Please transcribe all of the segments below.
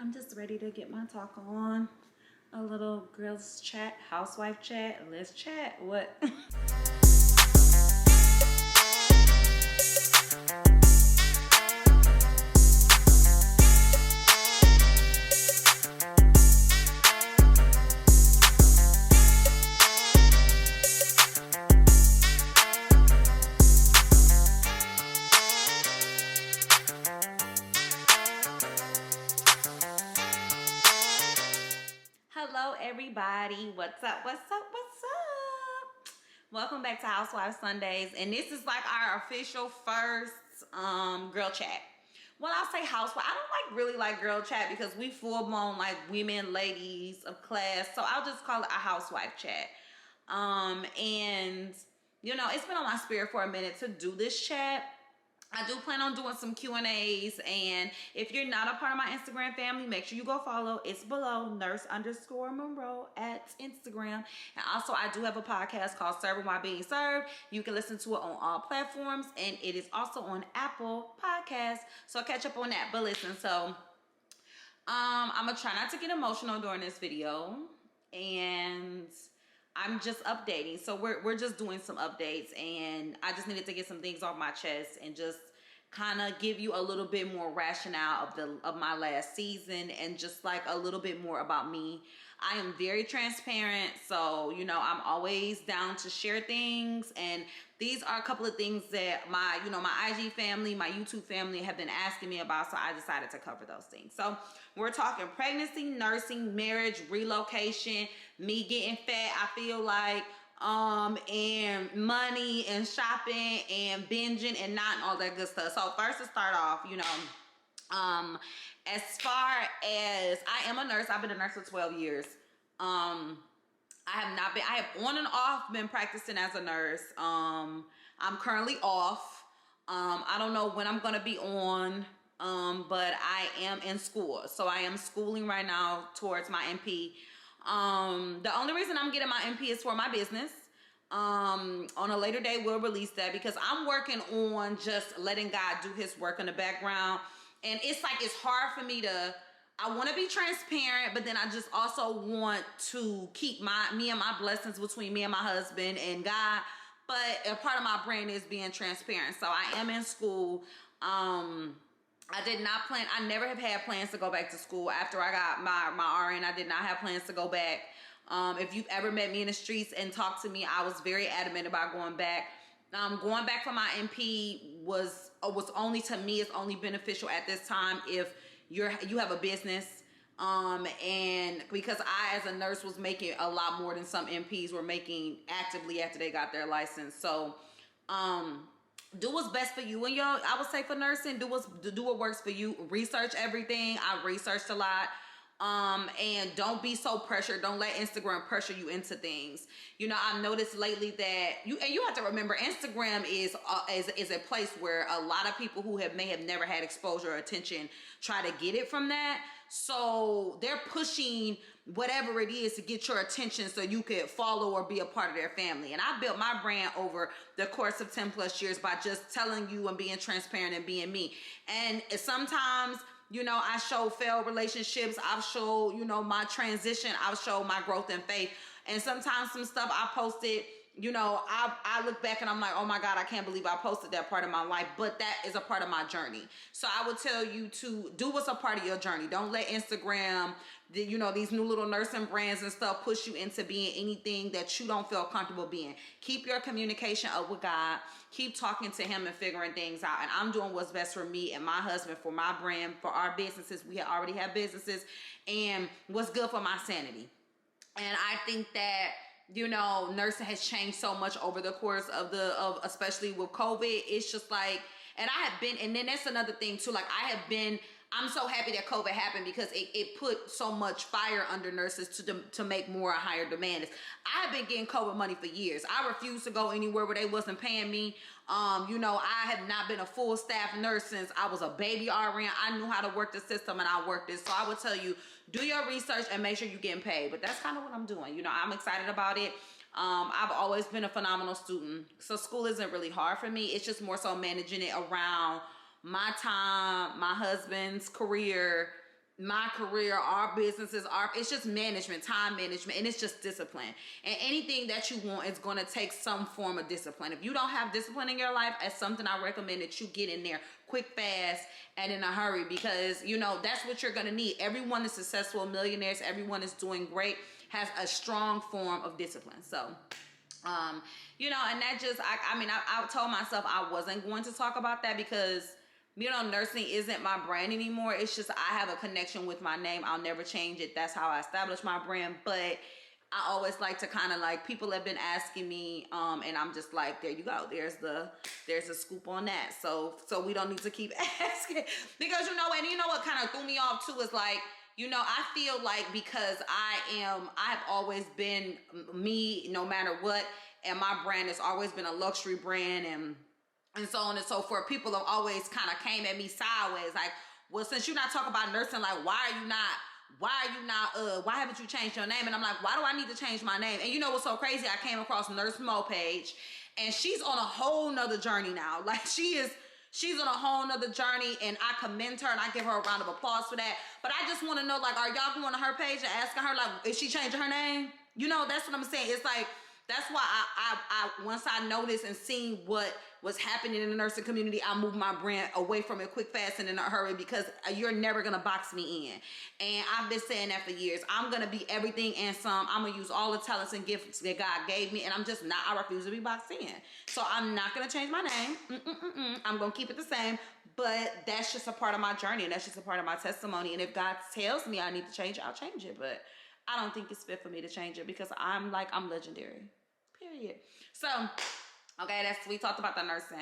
I'm just ready to get my talk on. A little girls chat, housewife chat. Let's chat. What? Hello, everybody. What's up? What's up? What's up? Welcome back to Housewife Sundays, and this is like our official first girl chat. Well, I'll say housewife. I don't really like girl chat because we full blown like women, ladies of class. So I'll just call it a housewife chat. And it's been on my spirit for a minute to do this chat. I do plan on doing some Q&As, and if you're not a part of my Instagram family, make sure you go follow. It's below, nurse_Monroe at Instagram. And also, I do have a podcast called Serving While Being Served. You can listen to it on all platforms, and it is also on Apple Podcasts. So catch up on that. But listen, so I'm gonna try not to get emotional during this video, and I'm just updating. So we're just doing some updates, and I just needed to get some things off my chest and just kind of give you a little bit more rationale of my last season, and just like a little bit more about me. I am very transparent, so I'm always down to share things, and these are a couple of things that my IG family, my YouTube family have been asking me about, so I decided to cover those things. So we're talking pregnancy, nursing, marriage, relocation, me getting fat, I feel like, and money and shopping and binging and not all that good stuff. So first to start off, as far as I am a nurse, I've been a nurse for 12 years. I have on and off been practicing as a nurse. I'm currently off. I don't know when I'm going to be on, but I am in school. So I am schooling right now towards my NP. The only reason I'm getting my NP is for my business. On a later day, we'll release that because I'm working on just letting God do his work in the background. And it's hard for me I want to be transparent, but then I just also want to keep me and my blessings between me and my husband and God. But a part of my brand is being transparent. So I am in school. I did not plan. I never have had plans to go back to school after I got my RN. I did not have plans to go back. If you've ever met me in the streets and talked to me, I was very adamant about going back. Going back for my NP was only, to me, it's only beneficial at this time if you have a business. And because I, as a nurse, was making a lot more than some NPs were making actively after they got their license. So, do what's best for you. And I would say for nursing, do what works for you. Research everything. I researched a lot. And don't be so pressured. Don't let Instagram pressure you into things. I've noticed lately that you have to remember, Instagram is a place where a lot of people who may have never had exposure or attention try to get it from that. So they're pushing whatever it is to get your attention so you could follow or be a part of their family. And I built my brand over the course of 10 plus years by just telling you and being transparent and being me. And sometimes, I show failed relationships. I've showed, my transition. I've showed my growth in faith. And sometimes some stuff I posted, I look back and I'm like, oh my God, I can't believe I posted that part of my life. But that is a part of my journey. So I would tell you to do what's a part of your journey. Don't let Instagram, these new little nursing brands and stuff push you into being anything that you don't feel comfortable being. Keep your communication up with God. Keep talking to him and figuring things out. And I'm doing what's best for me and my husband, for my brand, for our businesses. We already have businesses, and what's good for my sanity. And I think that, nursing has changed so much over the course of especially with COVID. It's just like, and I have been, and then that's another thing too. Like I'm so happy that COVID happened because it put so much fire under nurses to make more a higher demand. I have been getting COVID money for years. I refused to go anywhere where they wasn't paying me. I have not been a full staff nurse since I was a baby RN. I knew how to work the system, and I worked it. So I would tell you, do your research and make sure you're getting paid. But that's kind of what I'm doing. I'm excited about it. I've always been a phenomenal student. So school isn't really hard for me. It's just more so managing it around my time, my husband's career, my career, our businesses, it's just management, time management, and it's just discipline. And anything that you want is going to take some form of discipline. If you don't have discipline in your life, that's something I recommend that you get in there quick, fast, and in a hurry, because, you know, that's what you're going to need. Everyone is successful, millionaires, everyone is doing great, has a strong form of discipline. So, you know, and that just, I told myself I wasn't going to talk about that because, you know, nursing isn't my brand anymore. It's just I have a connection with my name. I'll never change it. That's how I established my brand. But I always like to kind of like, people have been asking me, and I'm just like, there you go. There's a scoop on that. So we don't need to keep asking, because, you know, and you know what kind of threw me off too is like, you know, I feel like because I have always been me no matter what, and my brand has always been a luxury brand, and so on and so forth. People have always kind of came at me sideways, like, well, since you're not talking about nursing, like, why haven't you changed your name? And I'm like, why do I need to change my name? And you know what's so crazy? I came across Nurse Mo page, and she's on a whole nother journey now. Like, she's on a whole nother journey, and I commend her and I give her a round of applause for that. But I just want to know, like, are y'all going to her page and asking her, like, is she changing her name? You know, that's what I'm saying. It's like, that's why I once I noticed and seen what was happening in the nursing community, I moved my brand away from it quick, fast, and in a hurry, because you're never going to box me in. And I've been saying that for years. I'm going to be everything and some. I'm going to use all the talents and gifts that God gave me, and I'm just not, I refuse to be boxed in. So I'm not going to change my name. I'm going to keep it the same, but that's just a part of my journey, and that's just a part of my testimony. And if God tells me I need to change it, I'll change it. But I don't think it's fit for me to change it, because I'm legendary, period. So, okay, we talked about the nursing.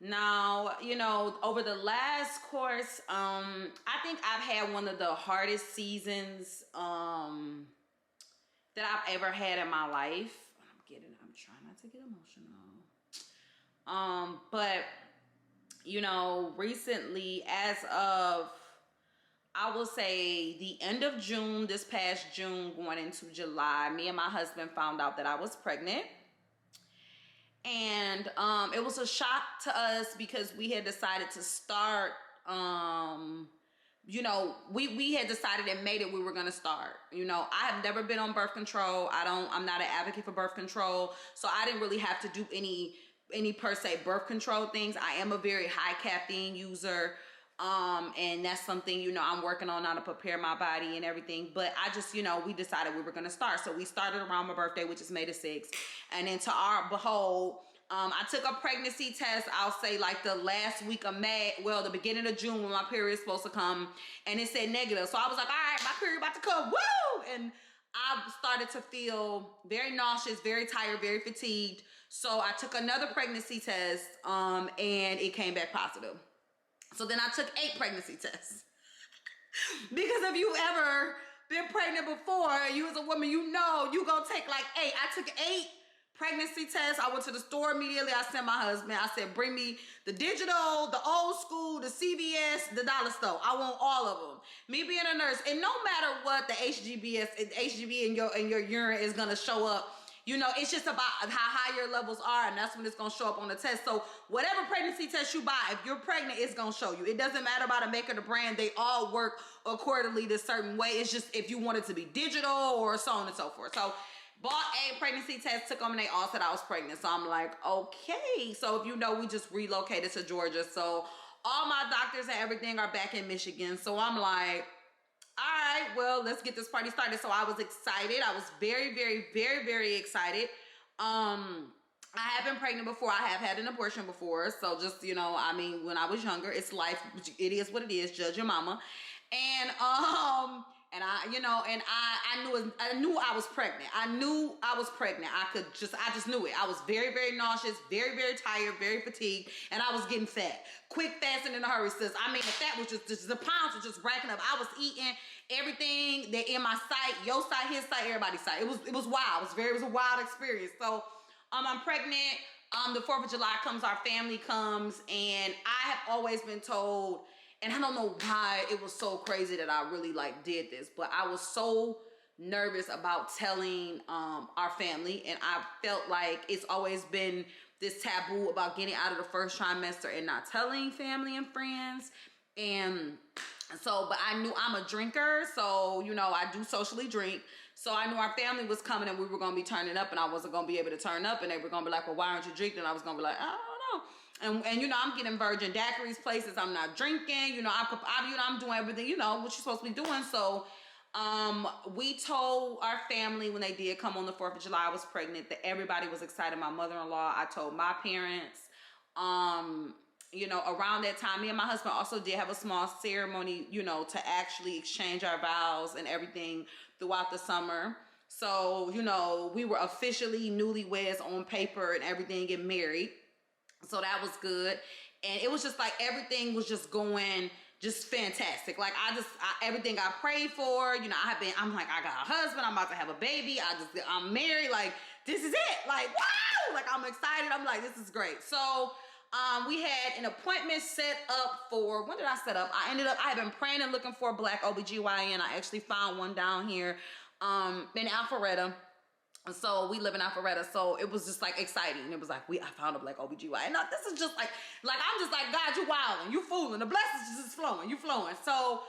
Now, you know, over the last course, I think I've had one of the hardest seasons that I've ever had in my life. I'm trying not to get emotional. But, you know, recently, as of, I will say the end of June, this past June going into July, me and my husband found out that I was pregnant. And it was a shock to us, because we had decided to start, you know, we had decided and made it we were going to start. You know, I have never been on birth control. I'm not an advocate for birth control. So I didn't really have to do any per se birth control things. I am a very high caffeine user. And that's something, you know, I'm working on now to prepare my body and everything. But I just, you know, we decided we were going to start. So we started around my birthday, which is May the 6th. And then to our behold, I took a pregnancy test, I'll say like the last week of May, well, the beginning of June when my period is supposed to come, and it said negative. So I was like, all right, my period about to come, woo! And I started to feel very nauseous, very tired, very fatigued. So I took another pregnancy test, and it came back positive. So then I took 8 pregnancy tests. Because if you ever been pregnant before, you as a woman, you know you gonna take like 8. I took 8 pregnancy tests. I went to the store immediately. I sent my husband. I said, bring me the digital, the old school, the CVS, the dollar store. I want all of them. Me being a nurse, and no matter what the HGB in your urine is gonna show up. You know, it's just about how high your levels are, and that's when it's going to show up on the test. So whatever pregnancy test you buy, if you're pregnant, it's going to show you. It doesn't matter about a make or the brand. They all work accordingly this certain way. It's just if you want it to be digital or so on and so forth. So bought a pregnancy test, took them, and they all said I was pregnant. So I'm like, okay. So if you know, we just relocated to Georgia. So all my doctors and everything are back in Michigan. So I'm like, all right, well, let's get this party started. So I was excited. I was very, very, very, very excited. I have been pregnant before. I have had an abortion before. So just, you know, I mean, when I was younger, it's life. It is what it is. Judge your mama. And I, you know, and I knew I was pregnant. I knew I was pregnant. I just knew it. I was very, very nauseous, very, very tired, very fatigued, and I was getting fat. Quick, fast, and in a hurry, sis. I mean, the fat was just the pounds were just racking up. I was eating everything that in my sight, your sight, his sight, everybody's sight. It was wild. It was a wild experience. So, I'm pregnant. The 4th of July comes, our family comes, and I have always been told, and I don't know why it was so crazy that I really like did this, but I was so nervous about telling our family, and I felt like it's always been this taboo about getting out of the first trimester and not telling family and friends. And So, but I knew I'm a drinker, so, you know, I do socially drink. So I knew our family was coming and we were going to be turning up, and I wasn't going to be able to turn up, and they were going to be like, well, why aren't you drinking? And I was going to be like, I don't know. And you know, I'm getting virgin daiquiris places. I'm not drinking. You know, I'm doing everything, you know, what you're supposed to be doing. So we told our family when they did come on the 4th of July, I was pregnant, that everybody was excited. My mother-in-law, I told my parents. You know, around that time, me and my husband also did have a small ceremony, you know, to actually exchange our vows and everything throughout the summer. So, you know, we were officially newlyweds on paper and everything, getting married. So that was good. And it was just like everything was just going just fantastic. Like everything I prayed for, you know, I'm like, I got a husband, I'm about to have a baby, I'm married, like, this is it. Like, wow! Like, I'm excited. I'm like, this is great. So, we had an appointment set up for, when did I set up? I had been praying and looking for a black OBGYN. I actually found one down here, in Alpharetta. So we live in Alpharetta. So it was just like exciting. It was like, I found a black OBGYN. Now this is just like I'm just like, God, you wilding, you fooling. The blessings just flowing, you flowing. So,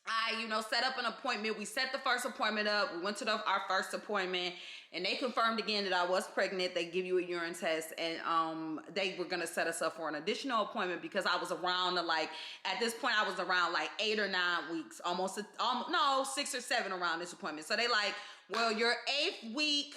I, you know, set up an appointment. We set the first appointment up. We went to our first appointment, and they confirmed again that I was pregnant. They give you a urine test, and they were gonna set us up for an additional appointment because I was around at this point I was around like 8 or 9 weeks, almost no, 6 or 7 around this appointment. So they like, well, your 8th week,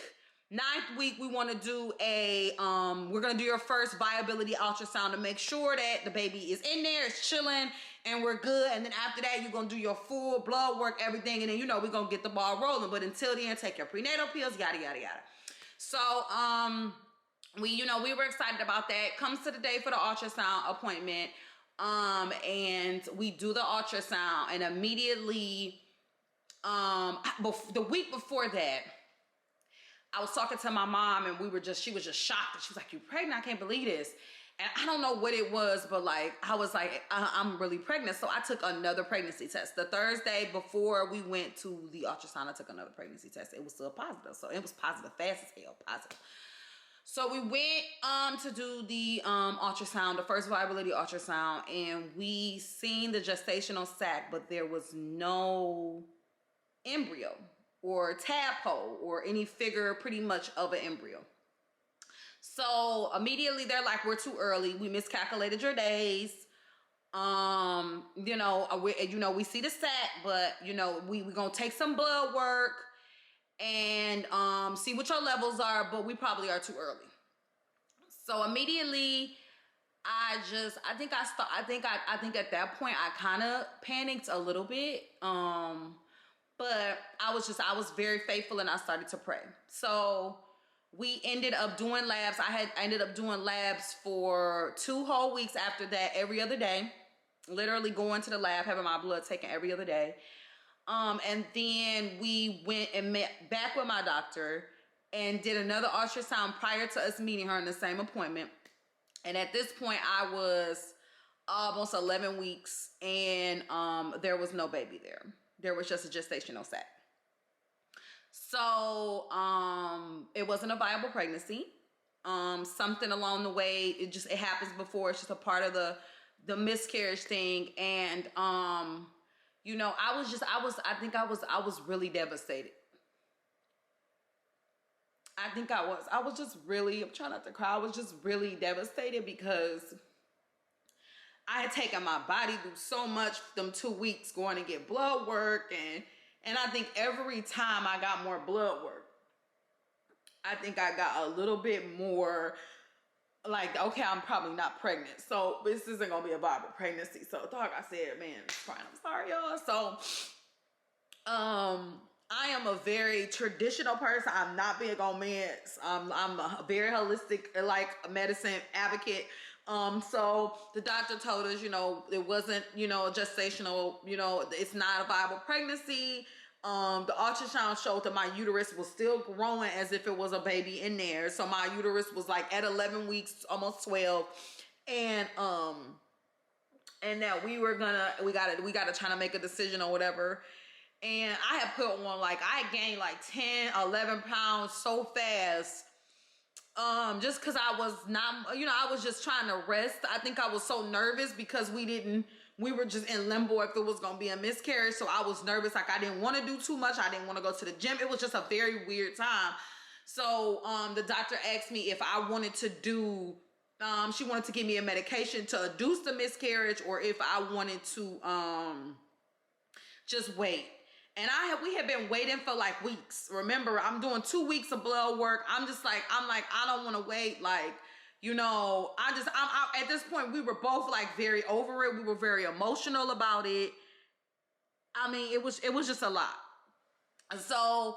9th week, we want to do we're going to do your first viability ultrasound to make sure that the baby is in there, it's chilling, and we're good. And then after that, you're going to do your full blood work, everything. And then, you know, we're going to get the ball rolling. But until then, take your prenatal pills, yada, yada, yada. So, we were excited about that. Comes to the day for the ultrasound appointment. And we do the ultrasound, and immediately, the week before that, I was talking to my mom, and she was just shocked. She was like, "You pregnant? I can't believe this." And I don't know what it was, but like, I was like, I'm really pregnant. So I took another pregnancy test. The Thursday before we went to the ultrasound, I took another pregnancy test. It was still positive. So it was positive, fast as hell, positive. So we went to do the ultrasound, the first viability ultrasound, and we seen the gestational sac, but there was no embryo or tadpole or any figure pretty much of an embryo. So immediately they're like, we're too early. We miscalculated your days. We see the sac, but we're gonna take some blood work and see what your levels are, but we probably are too early. So immediately I think at that point I kind of panicked a little bit. But I was very faithful, and I started to pray. So we ended up doing labs. I ended up doing labs for 2 whole weeks after that, every other day. Literally going to the lab, having my blood taken every other day. And then we went and met back with my doctor and did another ultrasound prior to us meeting her in the same appointment. And at this point, I was almost 11 weeks, and there was no baby there. There was just a gestational sac. So it wasn't a viable pregnancy. Something along the way, it happens before. It's just a part of the miscarriage thing. And I was really devastated. I'm trying not to cry. I was just really devastated because I had taken my body through so much them 2 weeks going to get blood work, and I think every time I got more blood work, I think I got a little bit more like, okay, I'm probably not pregnant, so this isn't gonna be a viable pregnancy. So dog, I said, man, it's fine. I'm sorry, y'all. So I am a very traditional person. I'm not big on meds. I'm a very holistic medicine advocate. So the doctor told us, it wasn't, gestational, it's not a viable pregnancy. The ultrasound showed that my uterus was still growing as if it was a baby in there. So my uterus was like at 11 weeks, almost 12. And that we gotta try to make a decision or whatever. And I had put on I gained like 10, 11 pounds so fast. Just cause I was not, I was just trying to rest. I think I was so nervous because we didn't we were just in limbo if it was going to be a miscarriage. So I was nervous. Like, I didn't want to do too much. I didn't want to go to the gym. It was just a very weird time. So the doctor asked me if I wanted to do, she wanted to give me a medication to induce the miscarriage, or if I wanted to just wait. And we had been waiting for like weeks. Remember, I'm doing 2 weeks of blood work. I'm like, I don't want to wait. Like, you know, at this point, we were both like very over it. We were very emotional about it. I mean, it was just a lot. So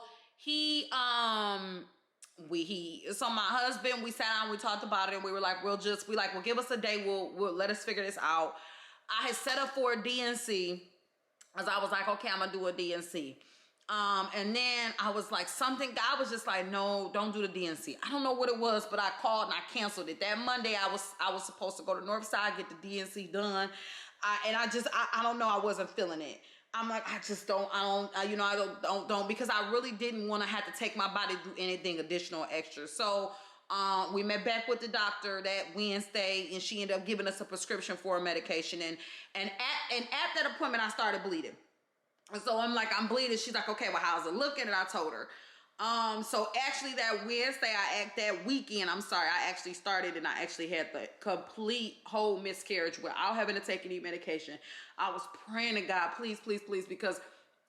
so my husband, we sat down, we talked about it, and we were like, we'll give us a day. We'll let us figure this out. I had set up for a DNC, as I was like, okay, I'm gonna do a DNC. And then I was like, God was just like, no, don't do the DNC. I don't know what it was, but I called and I canceled it. That Monday, I was supposed to go to Northside, get the DNC done. I don't know, I wasn't feeling it. I'm like, I don't, because I really didn't want to have to take my body to do anything additional extra. So we met back with the doctor that Wednesday, and she ended up giving us a prescription for a medication. And at that appointment, I started bleeding. And so I'm like, I'm bleeding. She's like, okay, well, how's it looking? And I told her. So actually that Wednesday, that weekend, I actually started, and I actually had the complete whole miscarriage without having to take any medication. I was praying to God, please, please, please, because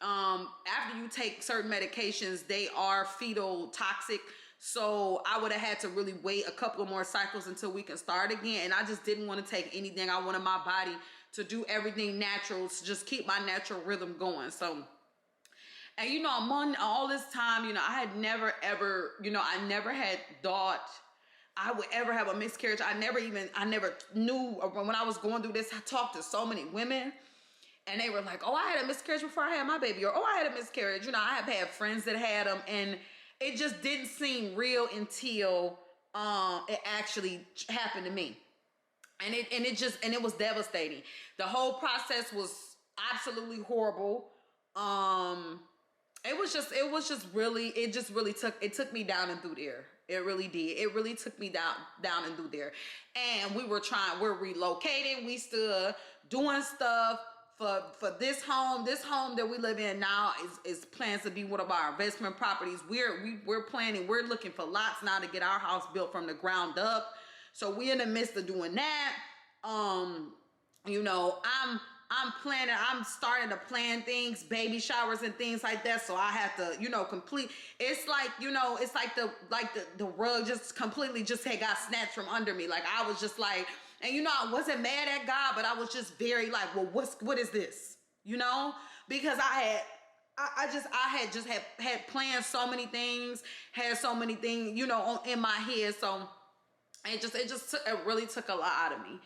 after you take certain medications, they are fetal toxic. So I would have had to really wait a couple of more cycles until we can start again. And I just didn't want to take anything. I wanted my body to do everything natural, to just keep my natural rhythm going. So, and you know, among all this time, you know, I had never ever, you know, I never had thought I would ever have a miscarriage. I never knew. When I was going through this, I talked to so many women, and they were like, oh, I had a miscarriage before I had my baby, or oh, I had a miscarriage. You know, I have had friends that had them, and it just didn't seem real until it actually happened to me. And it was devastating. The whole process was absolutely horrible. It took me down and through there. It really did. It really took me down and through there. And we're relocating. We still doing stuff for this home. This home that we live in now is plans to be one of our investment properties. We're planning. We're looking for lots now to get our house built from the ground up. So we're in the midst of doing that. You know, I'm starting to plan things, baby showers and things like that. So I have to, you know, complete. It's like, you know, it's like the rug just completely just got snatched from under me. Like, I was just like, and you know, I wasn't mad at God, but I was just very like, well, what is this? You know, because I had planned so many things, had so many things, you know, in my head. So it really took a lot out of me.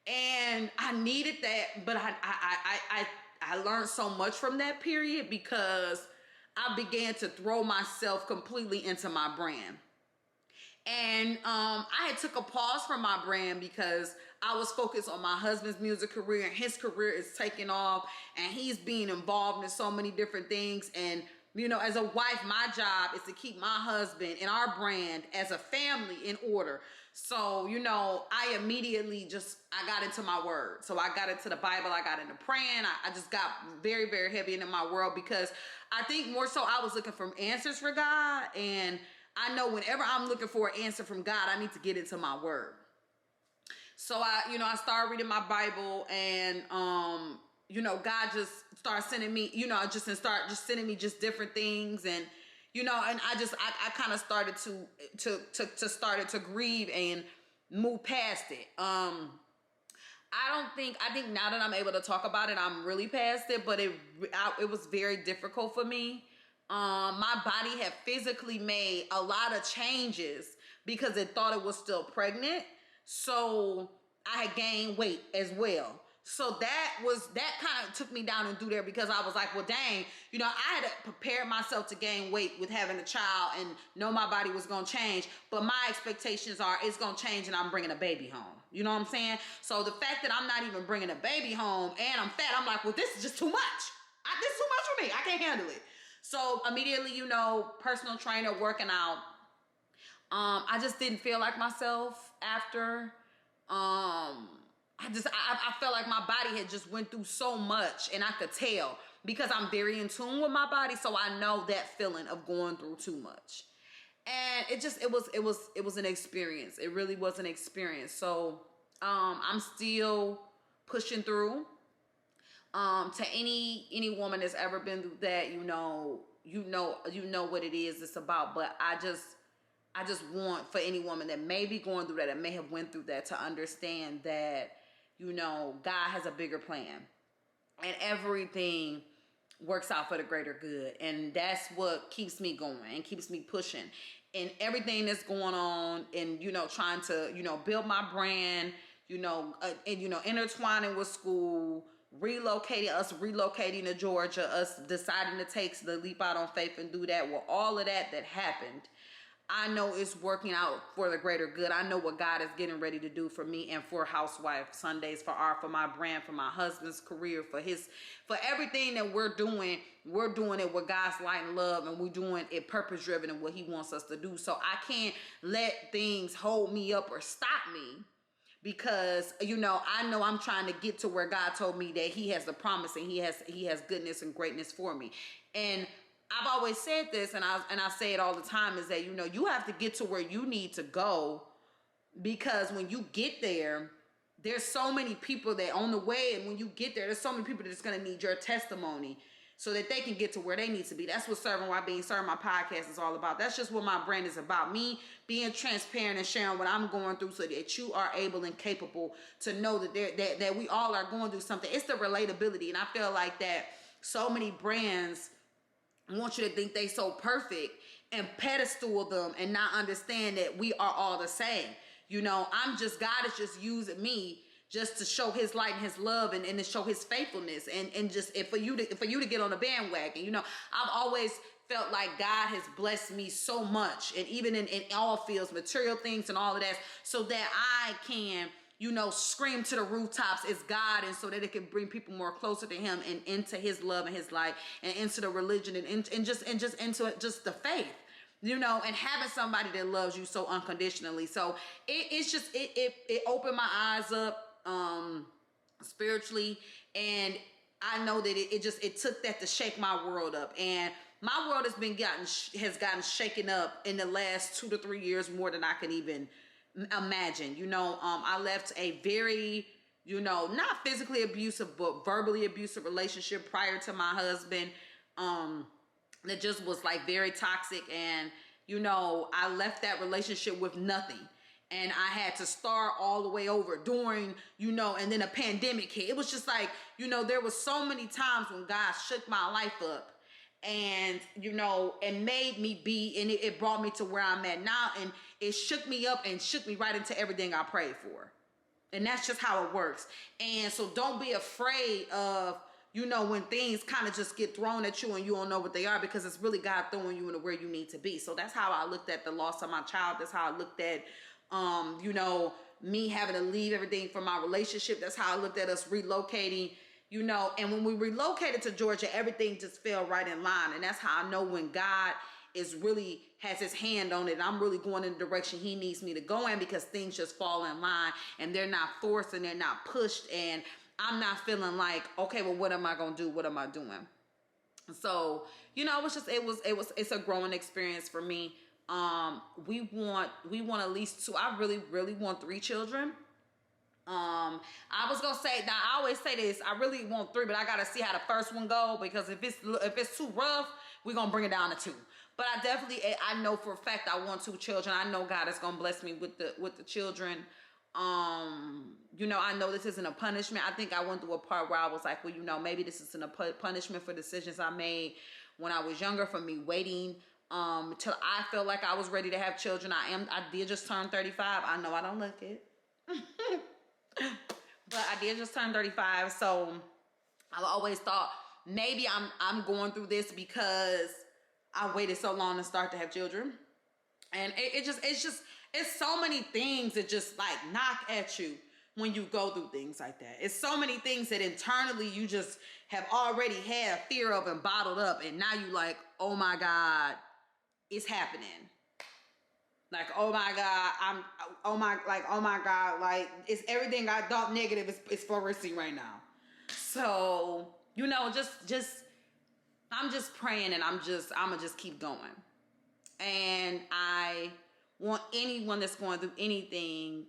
And I needed that, but I learned so much from that period, because I began to throw myself completely into my brand. And I had took a pause from my brand because I was focused on my husband's music career, and his career is taking off, and he's being involved in so many different things. And, you know, as a wife, my job is to keep my husband and our brand as a family in order. So, you know, I immediately I got into my word. So I got into the Bible. I got into praying. I just got very, very heavy into my world, because I think more so I was looking for answers for God. And I know whenever I'm looking for an answer from God, I need to get into my word. So I started reading my Bible, and, you know, God just started sending me, you know, just sending me just different things. And, you know, and I kind of started to grieve and move past it. I think now that I'm able to talk about it, I'm really past it, but it was very difficult for me. My body had physically made a lot of changes because it thought it was still pregnant. So I had gained weight as well. So that kind of took me down and through there, because I was like, well, dang, you know, I had prepared myself to gain weight with having a child and know my body was going to change. But my expectations are it's going to change and I'm bringing a baby home. You know what I'm saying? So the fact that I'm not even bringing a baby home and I'm fat, I'm like, well, this is just too much. This is too much for me. I can't handle it. So immediately, you know, personal trainer, working out. I just didn't feel like myself after. I felt like my body had just went through so much, and I could tell because I'm very in tune with my body. So I know that feeling of going through too much. And it was an experience. It really was an experience. So, I'm still pushing through. To any woman that's ever been through that, you know what it is it's about. But I just want for any woman that may be going through that may have went through that to understand that, God has a bigger plan, and everything works out for the greater good. And that's what keeps me going and keeps me pushing. And everything that's going on, and, trying to, build my brand, and, intertwining with school, relocating to Georgia, us deciding to take the leap out on faith and do that. Well, all of that happened, I know it's working out for the greater good. I know what God is getting ready to do for me and for Housewife Sundays, for my brand, for my husband's career, for everything that we're doing it with God's light and love, and we're doing it purpose driven and what he wants us to do. So I can't let things hold me up or stop me, because, I know I'm trying to get to where God told me that he has the promise, and he has goodness and greatness for me. And I've always said this, and I say it all the time, is that, you have to get to where you need to go, because when you get there, there's so many people that on the way, and when you get there, there's so many people that's going to need your testimony so that they can get to where they need to be. That's what Serving While Being Served, my podcast, is all about. That's just what my brand is about. Me being transparent and sharing what I'm going through so that you are able and capable to know that we all are going through something. It's the relatability. And I feel like that so many brands want you to think they so perfect and pedestal them and not understand that we are all the same. God is just using me just to show his light and his love, and to show his faithfulness, and for you to get on the bandwagon. I've always felt like God has blessed me so much, and even in all fields, material things and all of that, so that I can, scream to the rooftops it's God, and so that it can bring people more closer to him and into his love and his light, and into the religion, and just into just the faith, and having somebody that loves you so unconditionally. So it opened my eyes up spiritually, and I know that it took that to shake my world up, and my world has gotten shaken up in the last 2 to 3 years more than I can even imagine. I left a very, not physically abusive, but verbally abusive relationship prior to my husband, that just was like very toxic, and I left that relationship with nothing. And I had to start all the way over during, and then a pandemic hit. It was just like, there was so many times when God shook my life up, and, and made me be, and it brought me to where I'm at now. And it shook me up and shook me right into everything I prayed for. And that's just how it works. And so don't be afraid of, when things kind of just get thrown at you and you don't know what they are, because it's really God throwing you into where you need to be. So that's how I looked at the loss of my child. That's how I looked at me having to leave everything from my relationship. That's how I looked at us relocating, and when we relocated to Georgia, everything just fell right in line. And that's how I know when God has his hand on it, and I'm really going in the direction he needs me to go in, because things just fall in line, and they're not forced, and they're not pushed, and I'm not feeling like, okay, well, what am I going to do? What am I doing? So, it's a growing experience for me. We want at least 2. I really, really want 3 children. I was gonna say, now I always say this, I really want 3, but I gotta see how the first one go, because if it's too rough, we're gonna bring it down to 2. But I know for a fact I want 2 children. I know God is gonna bless me with the children. I know this isn't a punishment. I think I went through a part where I was like, well, maybe this isn't a punishment for decisions I made when I was younger, for me waiting till I felt like I was ready to have children. I did just turn 35. I know I don't look it. But I did just turn 35. So I've always thought maybe I'm going through this because I waited so long to start to have children. And it's so many things that just like knock at you when you go through things like that. It's so many things that internally you just have already had a fear of and bottled up. And now you like, oh my God, it's happening. Like, oh my God, oh my God, like, it's everything I thought negative is flourishing right now. So, you know, I'm just praying, and I'm gonna just keep going. And I want anyone that's going through anything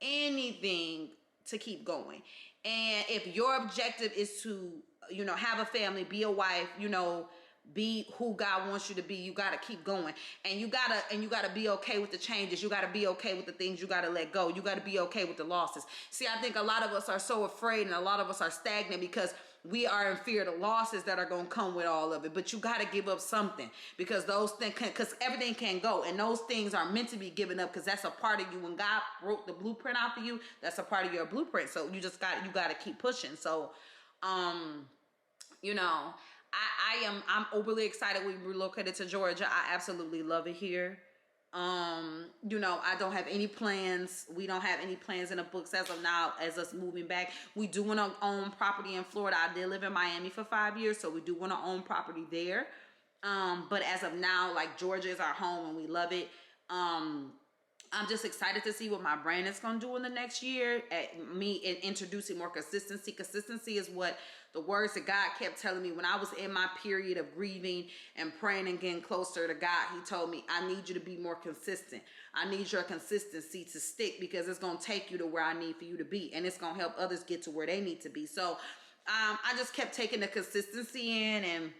to keep going. And if your objective is to, you know, have a family, be a wife, you know, be who God wants you to be, you got to keep going. And you got to be okay with the changes. You got to be okay with the things you got to let go. You got to be okay with the losses. See, I think a lot of us are so afraid, and a lot of us are stagnant because we are in fear of the losses that are going to come with all of it. But you got to give up something, because those things, because everything can go, and those things are meant to be given up, because that's a part of you. When God wrote the blueprint out for you, that's a part of your blueprint. So you got to keep pushing. So, you know, I'm overly excited we relocated to Georgia. I absolutely love it here. You know, I don't have any plans. We don't have any plans in the books as of now, as us moving back. We do want to own property in Florida. I did live in Miami for 5 years, so we do want to own property there. But as of now, like, Georgia is our home and we love it. I'm just excited to see what my brand is going to do in the next year. Introducing more consistency. Consistency is what the words that God kept telling me when I was in my period of grieving and praying and getting closer to God. He told me, I need you to be more consistent. I need your consistency to stick, because it's going to take you to where I need for you to be. And it's going to help others get to where they need to be. So I just kept taking the consistency in, and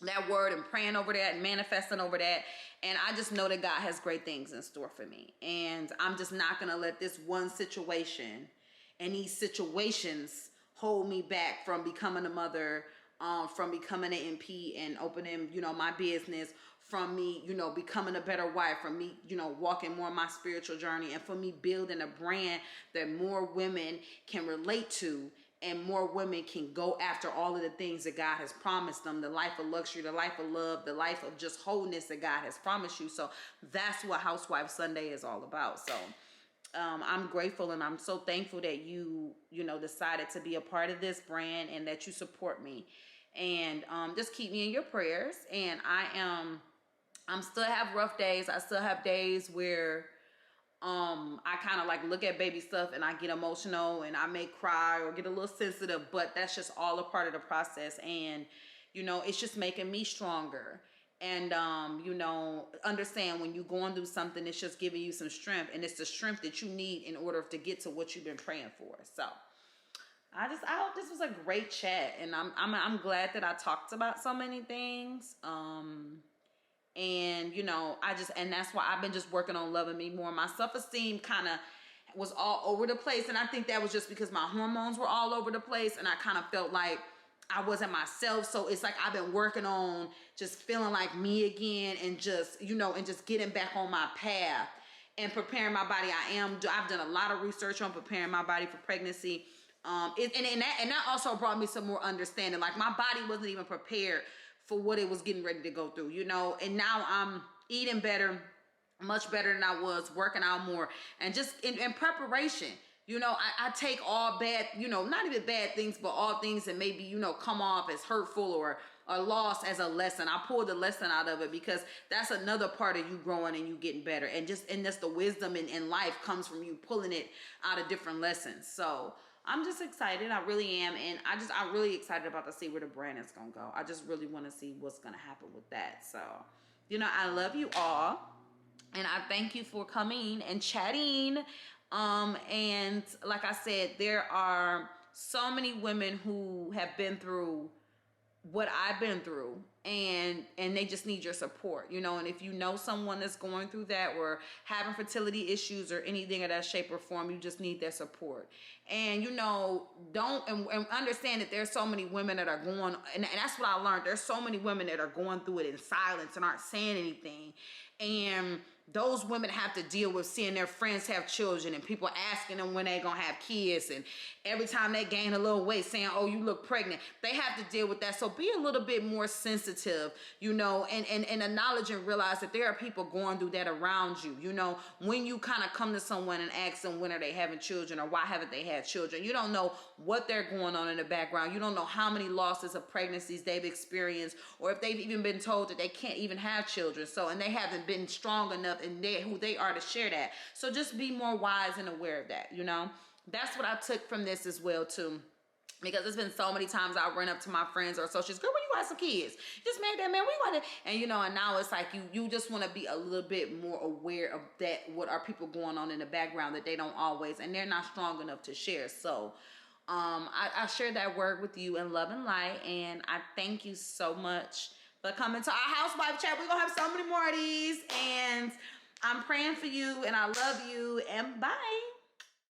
that word, and praying over that and manifesting over that. And I just know that God has great things in store for me. And I'm just not going to let this one situation and these situations hold me back from becoming a mother, from becoming an MP and opening, you know, my business, from me, you know, becoming a better wife, from me, you know, walking more my spiritual journey, and for me building a brand that more women can relate to, and more women can go after all of the things that God has promised them, the life of luxury, the life of love, the life of just wholeness that God has promised you. So that's what Housewife Sunday is all about. So I'm grateful, and I'm so thankful that you know, decided to be a part of this brand, and that you support me. And just keep me in your prayers. And I'm still have rough days. I still have days where I kind of like look at baby stuff and I get emotional, and I may cry or get a little sensitive, but that's just all a part of the process. And, you know, it's just making me stronger. And, you know, understand when you're going through something, it's just giving you some strength, and it's the strength that you need in order to get to what you've been praying for. So I hope this was a great chat, and I'm glad that I talked about so many things. And, you know, and that's why I've been just working on loving me more. My self-esteem kind of was all over the place. And I think that was just because my hormones were all over the place, and I kind of felt like I wasn't myself. So it's like I've been working on just feeling like me again, and just, you know, and just getting back on my path and preparing my body. I've done a lot of research on preparing my body for pregnancy. And that also brought me some more understanding. Like, my body wasn't even prepared for what it was getting ready to go through, you know. And now I'm eating better, much better than I was, working out more, and just in preparation. You know, I take all bad, you know, not even bad things, but all things that maybe, you know, come off as hurtful or a loss as a lesson. I pull the lesson out of it, because that's another part of you growing and you getting better. And that's the wisdom in life comes from you pulling it out of different lessons. So I'm just excited. I really am. And I'm really excited about to see where the brand is going to go. I just really want to see what's going to happen with that. So, you know, I love you all. And I thank you for coming and chatting. And like I said, there are so many women who have been through what I've been through, and they just need your support, you know. And if you know someone that's going through that, or having fertility issues or anything of that shape or form, you just need their support. And, you know, and understand that there's so many women that are going, and that's what I learned. There's so many women that are going through it in silence and aren't saying anything. And those women have to deal with seeing their friends have children, and people asking them when they're going to have kids, and every time they gain a little weight saying, oh, you look pregnant. They have to deal with that. So be a little bit more sensitive sensitive, you know, and acknowledge and realize that there are people going through that around you. You know, when you kind of come to someone and ask them when are they having children or why haven't they had children, you don't know what they're going on in the background. You don't know how many losses of pregnancies they've experienced, or if they've even been told that they can't even have children. So, and they haven't been strong enough in who they are to share that. So just be more wise and aware of that, you know. That's what I took from this as well too. Because it's been so many times I run up to my friends or associates, girl, when you got some kids? You just made that, man. We want to, and you know, and now it's like you just want to be a little bit more aware of that. What are people going on in the background that they don't always, and they're not strong enough to share. So, I share that word with you in love and light, and I thank you so much for coming to our housewife chat. We're gonna have so many more of these, and I'm praying for you, and I love you, and bye.